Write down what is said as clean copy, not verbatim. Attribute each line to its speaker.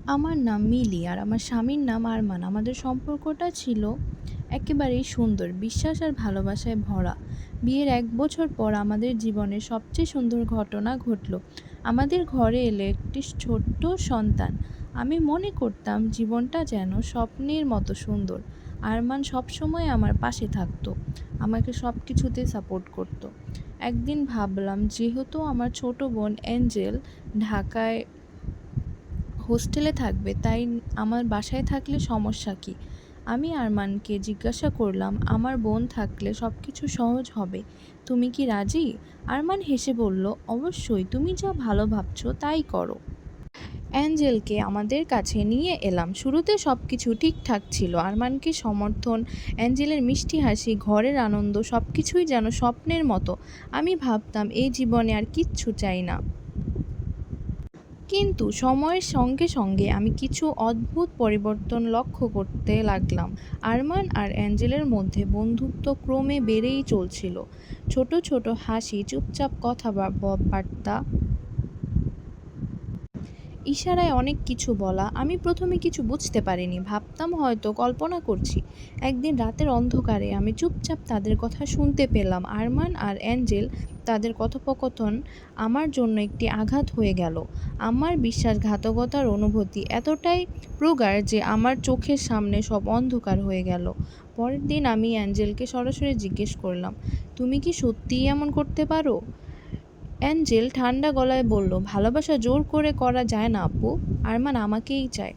Speaker 1: আমার নাম মিলি আর আমার স্বামীর নাম আরমান। আমাদের সম্পর্কটা ছিল একেবারেই সুন্দর, বিশ্বাস আর ভালোবাসায় ভরা। বিয়ের ১ বছর পর আমাদের জীবনের সবচেয়ে সুন্দর ঘটনা ঘটল। আমাদের ঘরে এলো একটি ছোট্ট সন্তান। আমি মনে করতাম জীবনটা যেন স্বপ্নের মতো সুন্দর। আরমান সবসময় আমার পাশে থাকতো, আমাকে সব কিছুতে সাপোর্ট করতো। একদিন ভাবলাম, যেহেতু আমার ছোট বোন এঞ্জেল ঢাকায় হোস্টেলে থাকবে, তাই আমার বাসায় থাকলে সমস্যা কী? আমি আরমানকে জিজ্ঞাসা করলাম, আমার বোন থাকলে সব কিছু সহজ হবে, তুমি কি রাজি? আরমান হেসে বলল, অবশ্যই, তুমি যা ভালো ভাবছো তাই করো। অ্যাঞ্জেলকে আমাদের কাছে নিয়ে এলাম। শুরুতে সব কিছু ঠিকঠাক ছিল। আরমানকে সমর্থন, অ্যাঞ্জেলের মিষ্টি হাসি, ঘরের আনন্দ, সব কিছুই যেন স্বপ্নের মতো। আমি ভাবতাম, এই জীবনে আর কিচ্ছু চাই না। কিন্তু সময়ের সঙ্গে সঙ্গে আমি কিছু অদ্ভুত পরিবর্তন লক্ষ্য করতে লাগলাম। আরমান আর অ্যাঞ্জেলের মধ্যে বন্ধুত্ব ক্রমে বেড়েই চলছিল। ছোট ছোট হাসি, চুপচাপ কথাবার্তা, ইশারায় অনেক কিছু বলা। আমি প্রথমে কিছু বুঝতে পারিনি, ভাবতাম হয়তো কল্পনা করছি। একদিন রাতের অন্ধকারে আমি চুপচাপ তাদের কথা শুনতে পেলাম। আরমান আর অ্যাঞ্জেল, তাদের কথোপকথন আমার জন্য একটি আঘাত হয়ে গেল। আমার বিশ্বাসঘাতকতার অনুভূতি এতটাই প্রগাঢ় যে আমার চোখের সামনে সব অন্ধকার হয়ে গেল। পরের দিন আমি অ্যাঞ্জেলকে সরাসরি জিজ্ঞেস করলাম, তুমি কি সত্যিই এমন করতে পারো? অ্যাঞ্জেল ঠান্ডা গলায় বলল, ভালোবাসা জোর করে করা যায় না আপু, আরমান আমাকেই চায়।